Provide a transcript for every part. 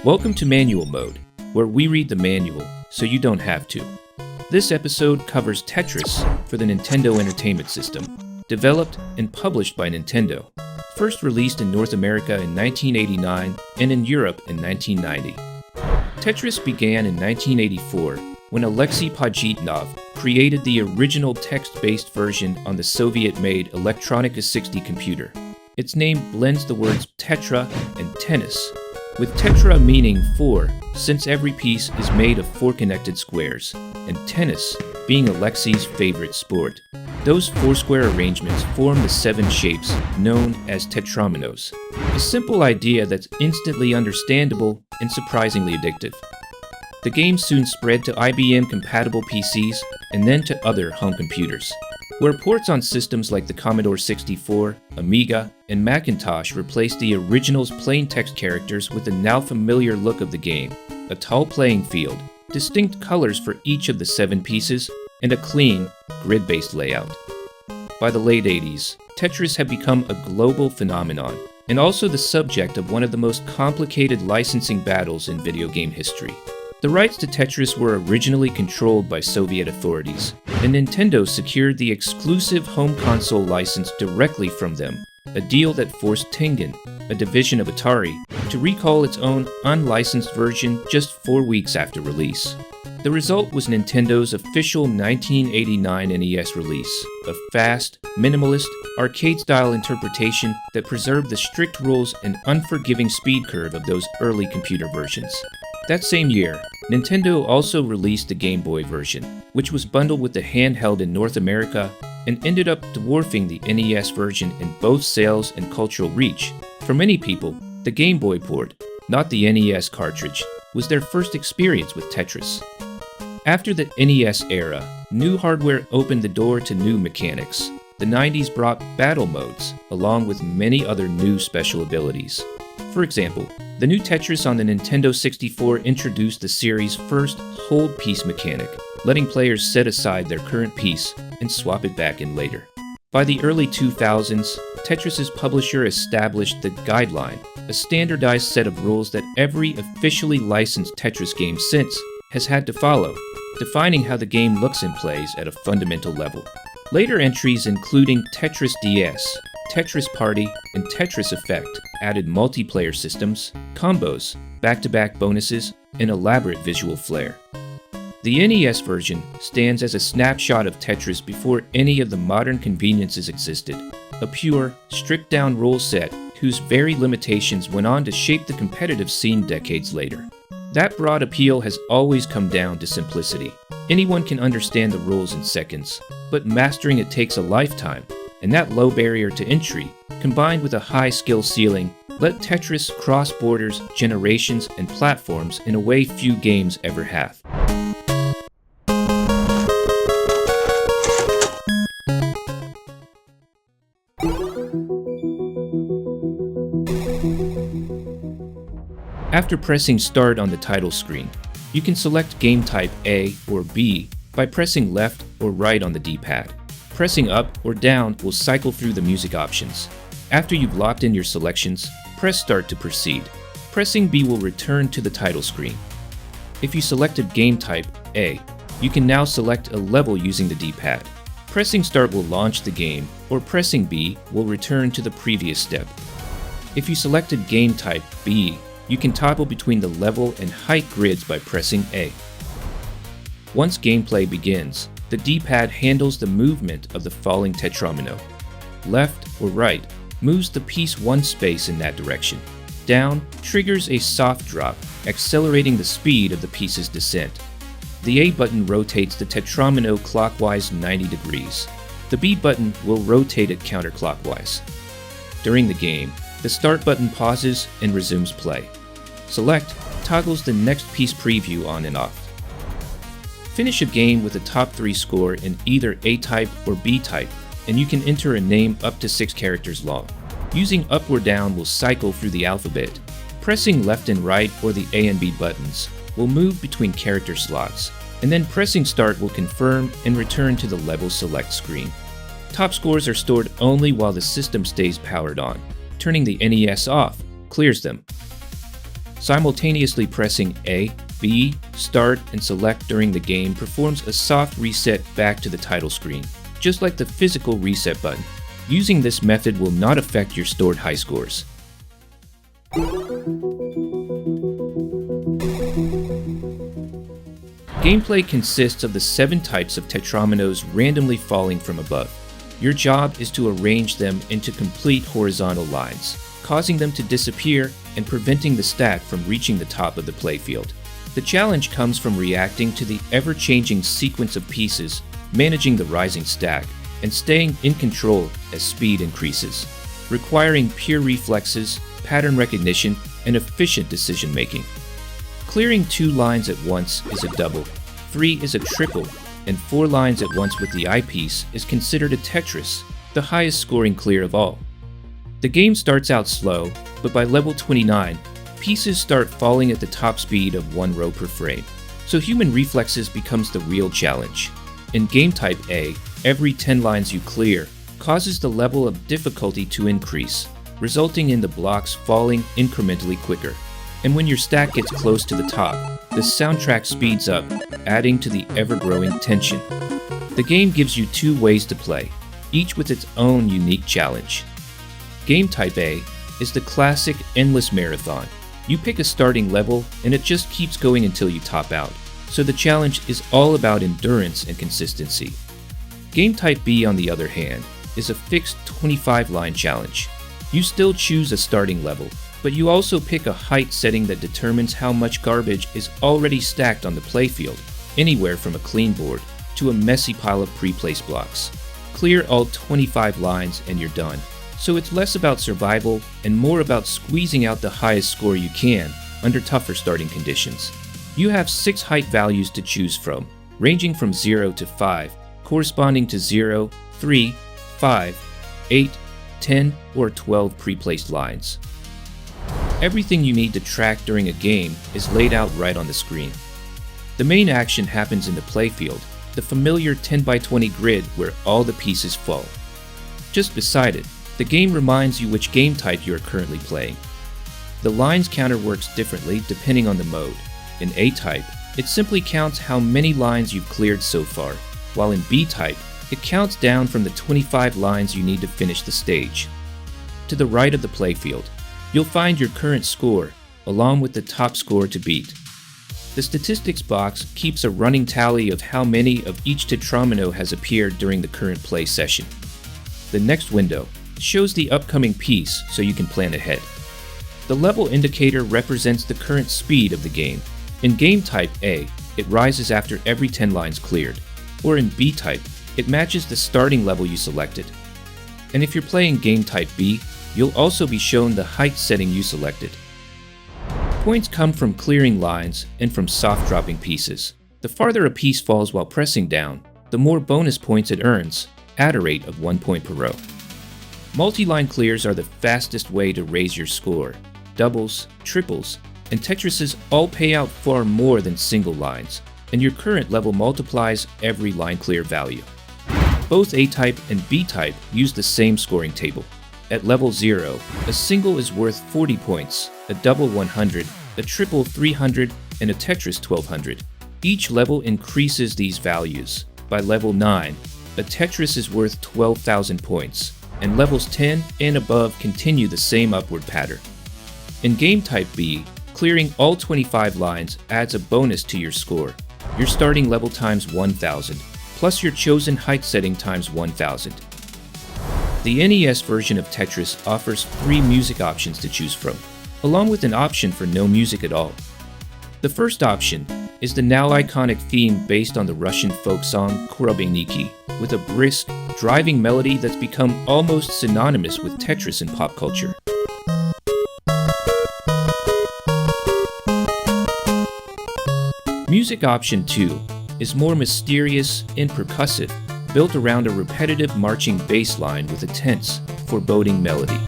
Welcome to Manual Mode, where we read the manual so you don't have to. This episode covers Tetris for the Nintendo Entertainment System, developed and published by Nintendo, first released in North America in 1989 and in Europe in 1990. Tetris began in 1984 when Alexei Pajitnov created the original text-based version on the Soviet-made Electronica 60 computer. Its name blends the words tetra and tennis, with tetra meaning 4, since every piece is made of 4 connected squares, and tennis being Alexei's favorite sport. Those 4 square arrangements form the 7 shapes known as tetrominos, a simple idea that's instantly understandable and surprisingly addictive. The game soon spread to IBM-compatible PCs and then to other home computers, where ports on systems like the Commodore 64, Amiga, and Macintosh replaced the original's plain text characters with the now familiar look of the game, a tall playing field, distinct colors for each of the 7 pieces, and a clean, grid-based layout. By the late 80s, Tetris had become a global phenomenon, and also the subject of one of the most complicated licensing battles in video game history. The rights to Tetris were originally controlled by Soviet authorities, and Nintendo secured the exclusive home console license directly from them, a deal that forced Tengen, a division of Atari, to recall its own unlicensed version just 4 weeks after release. The result was Nintendo's official 1989 NES release, a fast, minimalist, arcade-style interpretation that preserved the strict rules and unforgiving speed curve of those early computer versions. That same year, Nintendo also released the Game Boy version, which was bundled with the handheld in North America and ended up dwarfing the NES version in both sales and cultural reach. For many people, the Game Boy port, not the NES cartridge, was their first experience with Tetris. After the NES era, new hardware opened the door to new mechanics. The 90s brought battle modes, along with many other new special abilities. For example, the new Tetris on the Nintendo 64 introduced the series' first hold piece mechanic, letting players set aside their current piece and swap it back in later. By the early 2000s, Tetris's publisher established the Guideline, a standardized set of rules that every officially licensed Tetris game since has had to follow, defining how the game looks and plays at a fundamental level. Later entries including Tetris DS, Tetris Party, and Tetris Effect added multiplayer systems, combos, back-to-back bonuses, and elaborate visual flair. The NES version stands as a snapshot of Tetris before any of the modern conveniences existed, a pure, stripped-down rule set whose very limitations went on to shape the competitive scene decades later. That broad appeal has always come down to simplicity. Anyone can understand the rules in seconds, but mastering it takes a lifetime, and that low barrier to entry, combined with a high skill ceiling, let Tetris cross borders, generations, and platforms in a way few games ever have. After pressing Start on the title screen, you can select game type A or B by pressing left or right on the D-pad. Pressing up or down will cycle through the music options. After you've locked in your selections, press Start to proceed. Pressing B will return to the title screen. If you selected game type A, you can now select a level using the D-pad. Pressing Start will launch the game, or pressing B will return to the previous step. If you selected game type B, you can toggle between the level and height grids by pressing A. Once gameplay begins, the D-pad handles the movement of the falling tetromino. Left or right moves the piece one space in that direction. Down triggers a soft drop, accelerating the speed of the piece's descent. The A button rotates the tetromino clockwise 90 degrees. The B button will rotate it counterclockwise. During the game, the Start button pauses and resumes play. Select toggles the next piece preview on and off. Finish a game with a top 3 score in either A-type or B-type, and you can enter a name up to 6 characters long. Using up or down will cycle through the alphabet. Pressing left and right or the A and B buttons will move between character slots, and then pressing Start will confirm and return to the level select screen. Top scores are stored only while the system stays powered on. Turning the NES off clears them. Simultaneously pressing A, B, Start, and Select during the game performs a soft reset back to the title screen, just like the physical reset button. Using this method will not affect your stored high scores. Gameplay consists of the 7 types of tetrominoes randomly falling from above. Your job is to arrange them into complete horizontal lines, causing them to disappear and preventing the stack from reaching the top of the playfield. The challenge comes from reacting to the ever-changing sequence of pieces, managing the rising stack, and staying in control as speed increases, requiring pure reflexes, pattern recognition, and efficient decision-making. Clearing 2 lines at once is a double, 3 is a triple, and 4 lines at once with the eyepiece is considered a Tetris, the highest scoring clear of all. The game starts out slow, but by level 29, pieces start falling at the top speed of 1 row per frame, so human reflexes becomes the real challenge. In game type A, every 10 lines you clear causes the level of difficulty to increase, resulting in the blocks falling incrementally quicker. And when your stack gets close to the top, the soundtrack speeds up, adding to the ever-growing tension. The game gives you 2 ways to play, each with its own unique challenge. Game type A is the classic endless marathon. You pick a starting level and it just keeps going until you top out, so the challenge is all about endurance and consistency. Game type B, on the other hand, is a fixed 25-line challenge. You still choose a starting level, but you also pick a height setting that determines how much garbage is already stacked on the playfield, anywhere from a clean board to a messy pile of pre-placed blocks. Clear all 25 lines and you're done. So it's less about survival and more about squeezing out the highest score you can under tougher starting conditions. You have 6 height values to choose from, ranging from 0 to 5, corresponding to 0, 3, 5, 8, 10, or 12 pre-placed lines. Everything you need to track during a game is laid out right on the screen. The main action happens in the playfield, the familiar 10x20 grid where all the pieces fall. Just beside it, the game reminds you which game type you are currently playing. The lines counter works differently depending on the mode. In A-type, it simply counts how many lines you've cleared so far, while in B-type, it counts down from the 25 lines you need to finish the stage. To the right of the playfield, you'll find your current score, along with the top score to beat. The statistics box keeps a running tally of how many of each tetromino has appeared during the current play session. The next window shows the upcoming piece so you can plan ahead. The level indicator represents the current speed of the game. In game type A, it rises after every 10 lines cleared, or in B type, it matches the starting level you selected. And if you're playing game type B, you'll also be shown the height setting you selected. Points come from clearing lines and from soft dropping pieces. The farther a piece falls while pressing down, the more bonus points it earns, at a rate of 1 point per row. Multi-line clears are the fastest way to raise your score. Doubles, triples, and Tetrises all pay out far more than single lines, and your current level multiplies every line clear value. Both A-type and B-type use the same scoring table. At level 0, a single is worth 40 points, a double 100, a triple 300, and a Tetris 1200. Each level increases these values. By level 9, a Tetris is worth 12,000 points, and levels 10 and above continue the same upward pattern. In game type B, clearing all 25 lines adds a bonus to your score. Your starting level times 1,000, plus your chosen height setting times 1,000. The NES version of Tetris offers 3 music options to choose from, along with an option for no music at all. The first option is the now iconic theme based on the Russian folk song Korobeniki, with a brisk, driving melody that's become almost synonymous with Tetris in pop culture. Music option 2 is more mysterious and percussive, built around a repetitive marching bass line with a tense, foreboding melody.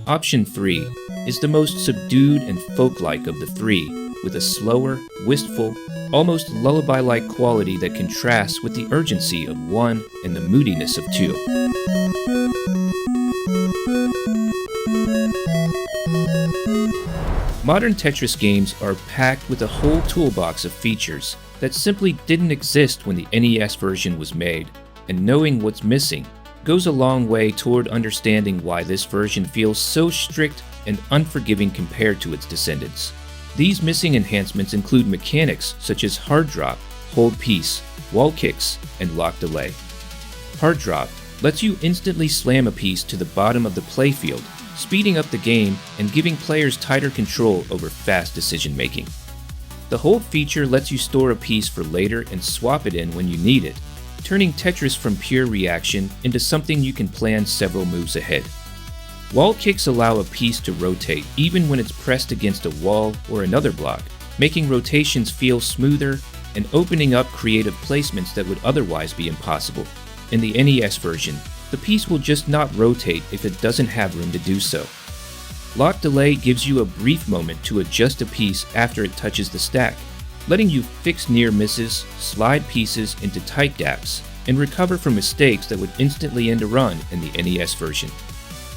Option 3 is the most subdued and folk-like of the 3, with a slower, wistful, almost lullaby-like quality that contrasts with the urgency of 1 and the moodiness of 2. Modern Tetris games are packed with a whole toolbox of features that simply didn't exist when the NES version was made, and knowing what's missing goes a long way toward understanding why this version feels so strict and unforgiving compared to its descendants. These missing enhancements include mechanics such as hard drop, hold piece, wall kicks, and lock delay. Hard drop lets you instantly slam a piece to the bottom of the playfield, speeding up the game and giving players tighter control over fast decision making. The hold feature lets you store a piece for later and swap it in when you need it, turning Tetris from pure reaction into something you can plan several moves ahead. Wall kicks allow a piece to rotate even when it's pressed against a wall or another block, making rotations feel smoother and opening up creative placements that would otherwise be impossible. In the NES version, the piece will just not rotate if it doesn't have room to do so. Lock delay gives you a brief moment to adjust a piece after it touches the stack, letting you fix near misses, slide pieces into tight gaps, and recover from mistakes that would instantly end a run in the NES version.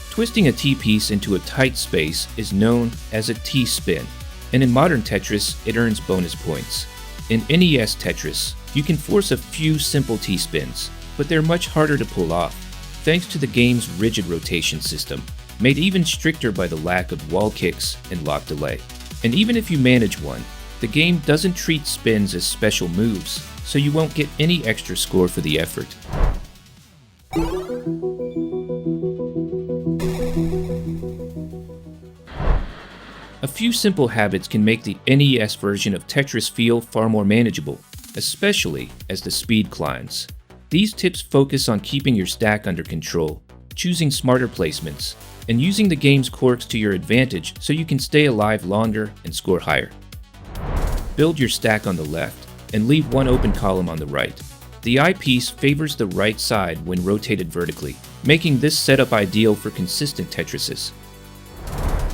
Twisting a T-piece into a tight space is known as a T-spin, and in modern Tetris, it earns bonus points. In NES Tetris, you can force a few simple T-spins, but they're much harder to pull off, thanks to the game's rigid rotation system, made even stricter by the lack of wall kicks and lock delay. And even if you manage one, the game doesn't treat spins as special moves, so you won't get any extra score for the effort. A few simple habits can make the NES version of Tetris feel far more manageable, especially as the speed climbs. These tips focus on keeping your stack under control, choosing smarter placements, and using the game's quirks to your advantage so you can stay alive longer and score higher. Build your stack on the left and leave one open column on the right. The eyepiece favors the right side when rotated vertically, making this setup ideal for consistent Tetrises.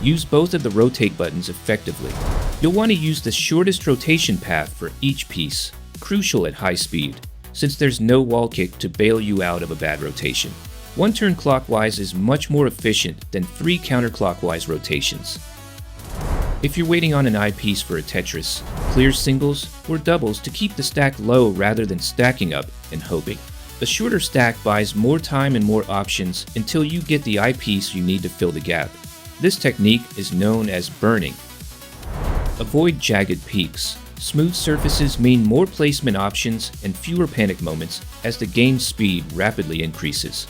Use both of the rotate buttons effectively. You'll want to use the shortest rotation path for each piece, crucial at high speed, since there's no wall kick to bail you out of a bad rotation. One turn clockwise is much more efficient than 3 counterclockwise rotations. If you're waiting on an eyepiece for a Tetris, clear singles or doubles to keep the stack low rather than stacking up and hoping. A shorter stack buys more time and more options until you get the eyepiece you need to fill the gap. This technique is known as burning. Avoid jagged peaks. Smooth surfaces mean more placement options and fewer panic moments as the game's speed rapidly increases.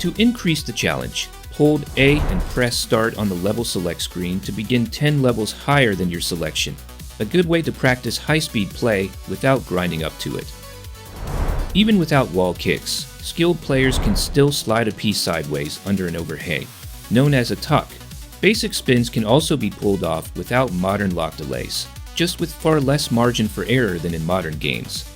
To increase the challenge, hold A and press start on the level select screen to begin 10 levels higher than your selection, a good way to practice high-speed play without grinding up to it. Even without wall kicks, skilled players can still slide a piece sideways under an overhang, known as a tuck. Basic spins can also be pulled off without modern lock delays, just with far less margin for error than in modern games.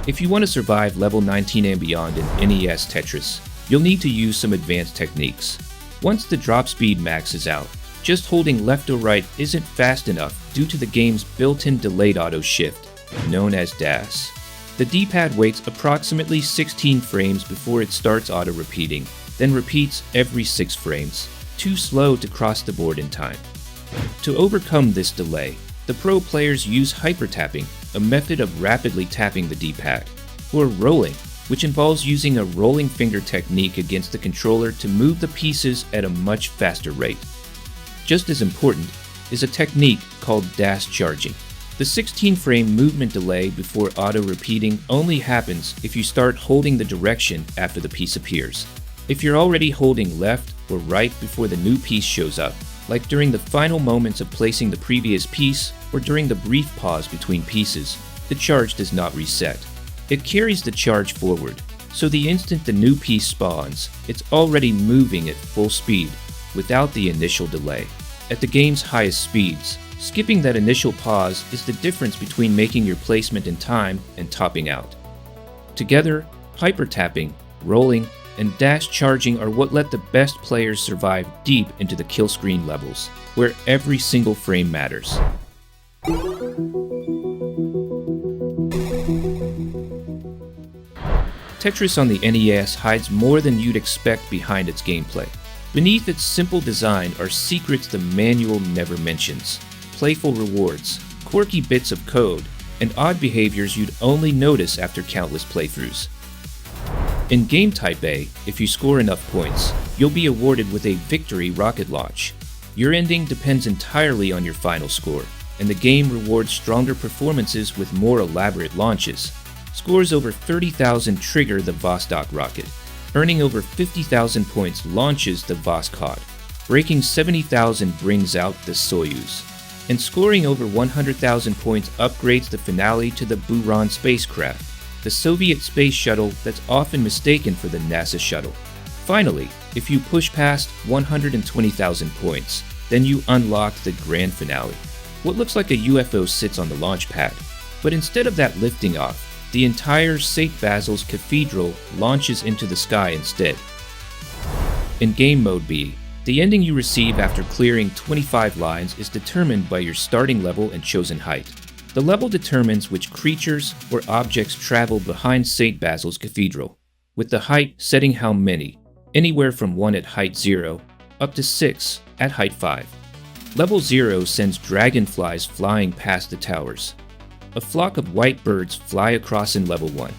If you want to survive level 19 and beyond in NES Tetris, you'll need to use some advanced techniques. Once the drop speed maxes out, just holding left or right isn't fast enough due to the game's built-in delayed auto shift, known as DAS. The D-pad waits approximately 16 frames before it starts auto-repeating, then repeats every 6 frames, too slow to cross the board in time. To overcome this delay, the pro players use hypertapping, a method of rapidly tapping the D-pad, or rolling, which involves using a rolling finger technique against the controller to move the pieces at a much faster rate. Just as important is a technique called DAS charging. The 16-frame movement delay before auto-repeating only happens if you start holding the direction after the piece appears. If you're already holding left or right before the new piece shows up, like during the final moments of placing the previous piece or during the brief pause between pieces, the charge does not reset. It carries the charge forward, so the instant the new piece spawns, it's already moving at full speed without the initial delay. At the game's highest speeds, skipping that initial pause is the difference between making your placement in time and topping out. Together, hypertapping, rolling, and dash charging are what let the best players survive deep into the kill screen levels, where every single frame matters. Tetris on the NES hides more than you'd expect behind its gameplay. Beneath its simple design are secrets the manual never mentions. Playful rewards, quirky bits of code, and odd behaviors you'd only notice after countless playthroughs. In Game Type A, if you score enough points, you'll be awarded with a victory rocket launch. Your ending depends entirely on your final score, and the game rewards stronger performances with more elaborate launches. Scores over 30,000 trigger the Vostok rocket. Earning over 50,000 points launches the Voskhod. Breaking 70,000 brings out the Soyuz. And scoring over 100,000 points upgrades the finale to the Buran spacecraft, the Soviet space shuttle that's often mistaken for the NASA shuttle. Finally, if you push past 120,000 points, then you unlock the grand finale. What looks like a UFO sits on the launch pad, but instead of that lifting off, the entire St. Basil's Cathedral launches into the sky instead. In Game Mode B, the ending you receive after clearing 25 lines is determined by your starting level and chosen height. The level determines which creatures or objects travel behind St. Basil's Cathedral, with the height setting how many, anywhere from 1 at height 0 up to 6 at height 5. Level 0 sends dragonflies flying past the towers. A flock of white birds fly across in Level 1.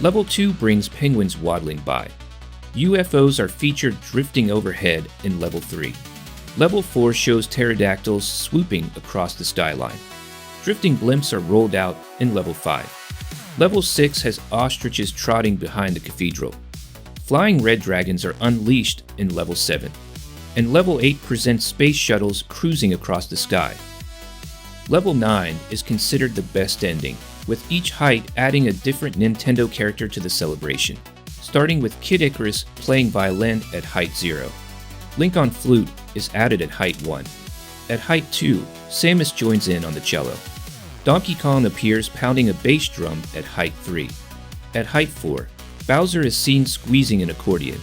Level 2 brings penguins waddling by. UFOs are featured drifting overhead in Level 3. Level 4 shows pterodactyls swooping across the skyline. Drifting blimps are rolled out in Level 5. Level 6 has ostriches trotting behind the cathedral. Flying red dragons are unleashed in Level 7. And Level 8 presents space shuttles cruising across the sky. Level 9 is considered the best ending, with each height adding a different Nintendo character to the celebration, starting with Kid Icarus playing violin at height 0. Link on flute is added at height 1. At height 2, Samus joins in on the cello. Donkey Kong appears pounding a bass drum at height 3. At height 4, Bowser is seen squeezing an accordion.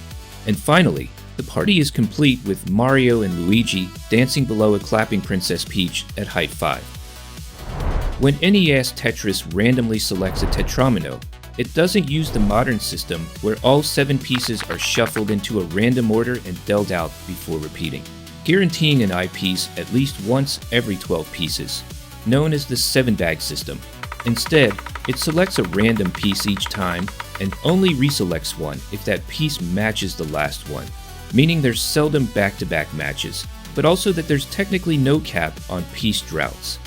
And finally, the party is complete with Mario and Luigi dancing below a clapping Princess Peach at height 5. When NES Tetris randomly selects a Tetramino, it doesn't use the modern system where all 7 pieces are shuffled into a random order and dealt out before repeating, guaranteeing an eyepiece at least once every 12 pieces, known as the 7-bag system. Instead, it selects a random piece each time and only reselects one if that piece matches the last one, meaning there's seldom back-to-back matches, but also that there's technically no cap on piece droughts,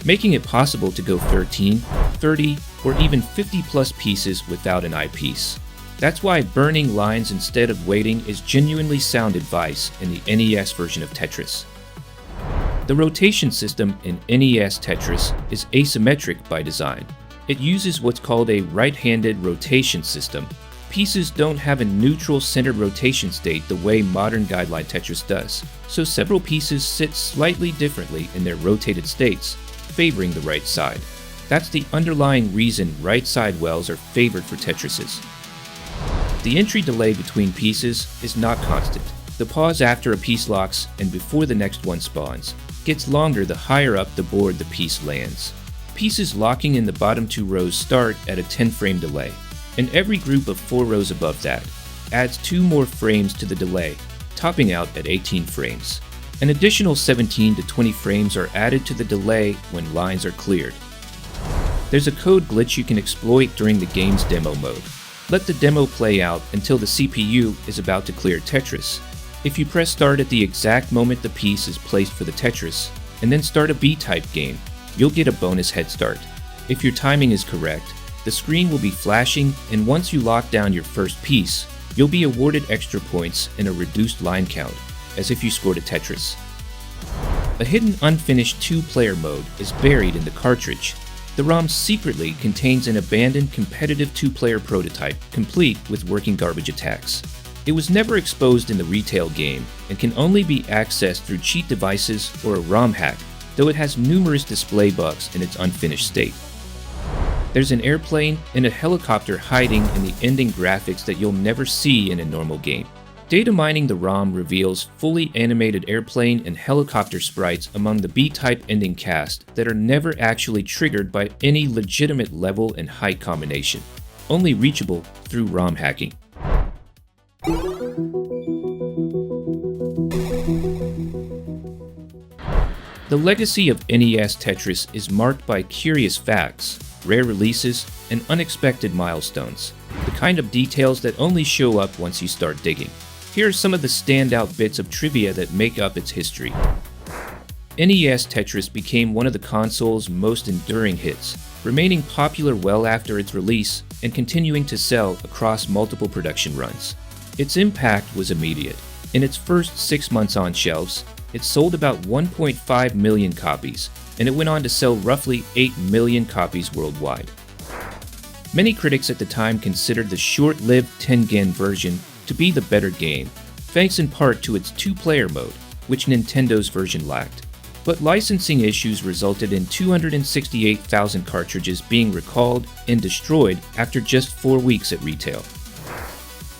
making it possible to go 13, 30, or even 50 plus pieces without an eyepiece. That's why burning lines instead of waiting is genuinely sound advice in the NES version of Tetris. The rotation system in NES Tetris is asymmetric by design. It uses what's called a right-handed rotation system. Pieces don't have a neutral centered rotation state the way modern Guideline Tetris does, so several pieces sit slightly differently in their rotated states, favoring the right side. That's the underlying reason right side wells are favored for Tetrises. The entry delay between pieces is not constant. The pause after a piece locks and before the next one spawns gets longer the higher up the board the piece lands. Pieces locking in the bottom 2 rows start at a 10-frame delay, and every group of 4 rows above that adds 2 more frames to the delay, topping out at 18 frames. An additional 17 to 20 frames are added to the delay when lines are cleared. There's a code glitch you can exploit during the game's demo mode. Let the demo play out until the CPU is about to clear Tetris. If you press start at the exact moment the piece is placed for the Tetris, and then start a B-type game, you'll get a bonus head start. If your timing is correct, the screen will be flashing, and once you lock down your first piece, you'll be awarded extra points and a reduced line count, as if you scored a Tetris. A hidden unfinished 2-player mode is buried in the cartridge. The ROM secretly contains an abandoned competitive 2-player prototype, complete with working garbage attacks. It was never exposed in the retail game and can only be accessed through cheat devices or a ROM hack, though it has numerous display bugs in its unfinished state. There's an airplane and a helicopter hiding in the ending graphics that you'll never see in a normal game. Data mining the ROM reveals fully animated airplane and helicopter sprites among the B-type ending cast that are never actually triggered by any legitimate level and height combination. only reachable through ROM hacking. The legacy of NES Tetris is marked by curious facts, rare releases, and unexpected milestones, the kind of details that only show up once you start digging. Here are some of the standout bits of trivia that make up its history. NES Tetris became one of the console's most enduring hits, remaining popular well after its release and continuing to sell across multiple production runs. Its impact was immediate. In its first 6 months on shelves, it sold about 1.5 million copies, and it went on to sell roughly 8 million copies worldwide. Many critics at the time considered the short-lived Tengen version to be the better game, thanks in part to its two-player mode, which Nintendo's version lacked. But licensing issues resulted in 268,000 cartridges being recalled and destroyed after just 4 weeks at retail.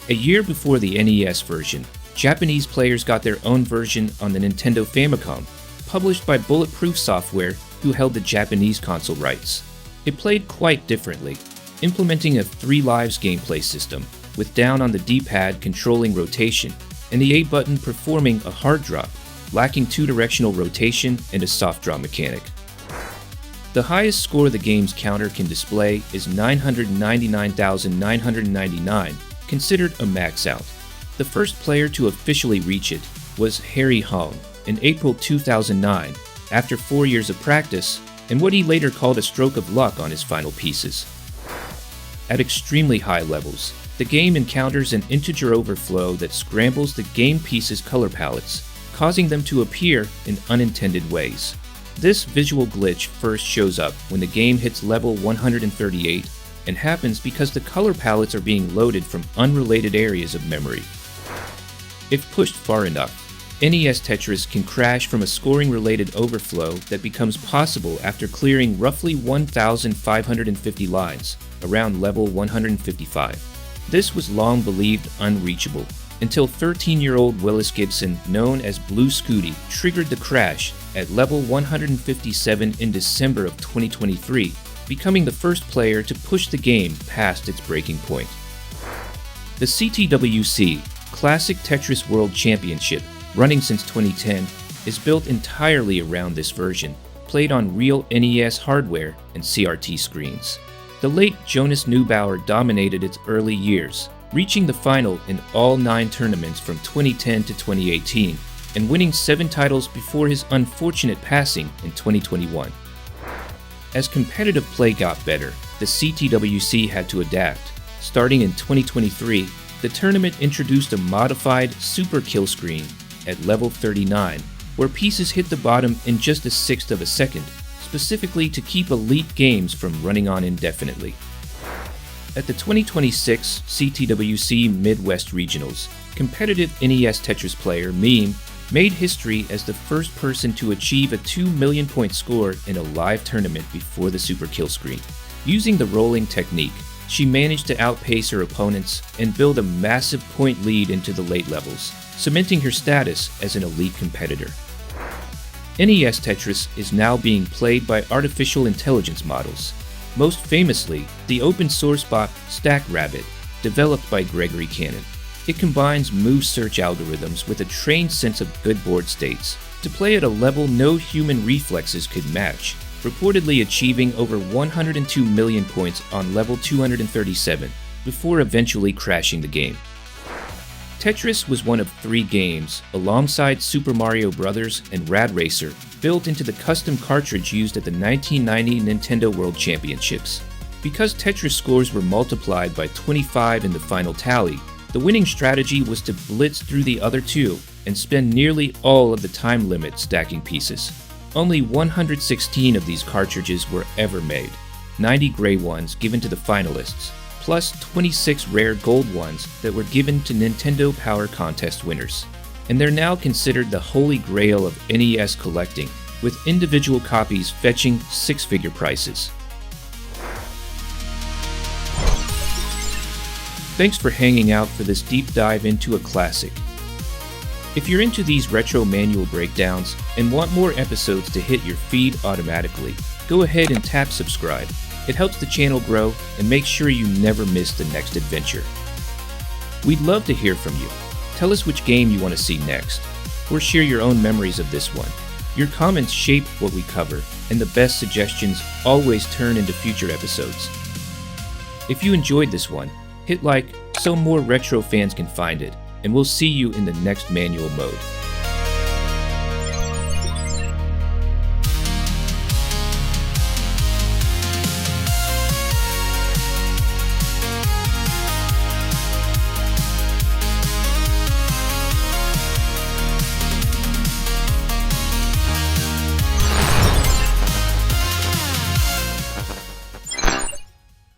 A year before the NES version, Japanese players got their own version on the Nintendo Famicom, published by Bulletproof Software, who held the Japanese console rights. It played quite differently, implementing a 3 lives gameplay system, with down on the D-pad controlling rotation, and the A button performing a hard drop, lacking 2-directional rotation and a soft draw mechanic. The highest score the game's counter can display is 999,999, considered a max out. The first player to officially reach it was Harry Hong in April 2009, after 4 years of practice and what he later called a stroke of luck on his final pieces. At extremely high levels, the game encounters an integer overflow that scrambles the game piece's color palettes, causing them to appear in unintended ways. This visual glitch first shows up when the game hits level 138 and happens because the color palettes are being loaded from unrelated areas of memory. If pushed far enough, NES Tetris can crash from a scoring-related overflow that becomes possible after clearing roughly 1,550 lines, around level 155. This was long believed unreachable, until 13-year-old Willis Gibson, known as Blue Scooty, triggered the crash at level 157 in December of 2023, becoming the first player to push the game past its breaking point. The CTWC, Classic Tetris World Championship, running since 2010, is built entirely around this version, played on real NES hardware and CRT screens. The late Jonas Neubauer dominated its early years, reaching the final in all 9 tournaments from 2010 to 2018, and winning 7 titles before his unfortunate passing in 2021. As competitive play got better, the CTWC had to adapt. Starting in 2023, the tournament introduced a modified super kill screen at level 39, where pieces hit the bottom in just a 1/6 of a second, specifically to keep elite games from running on indefinitely. At the 2026 CTWC Midwest Regionals, competitive NES Tetris player Meme made history as the first person to achieve a 2 million point score in a live tournament before the super kill screen. Using the rolling technique, she managed to outpace her opponents and build a massive point lead into the late levels, cementing her status as an elite competitor. NES Tetris is now being played by artificial intelligence models, most famously the open source bot StackRabbit, developed by Gregory Cannon. It combines move search algorithms with a trained sense of good board states to play at a level no human reflexes could match, reportedly achieving over 102 million points on level 237, before eventually crashing the game. Tetris was one of 3 games, alongside Super Mario Bros. And Rad Racer, built into the custom cartridge used at the 1990 Nintendo World Championships. Because Tetris scores were multiplied by 25 in the final tally, the winning strategy was to blitz through the other 2 and spend nearly all of the time limit stacking pieces. Only 116 of these cartridges were ever made, 90 gray ones given to the finalists, plus 26 rare gold ones that were given to Nintendo Power Contest winners. And they're now considered the holy grail of NES collecting, with individual copies fetching 6-figure prices. Thanks for hanging out for this deep dive into a classic. If you're into these retro manual breakdowns and want more episodes to hit your feed automatically, go ahead and tap subscribe. It helps the channel grow and makes sure you never miss the next adventure. We'd love to hear from you. Tell us which game you want to see next, or share your own memories of this one. Your comments shape what we cover, and the best suggestions always turn into future episodes. If you enjoyed this one, hit like so more retro fans can find it, and we'll see you in the next manual mode.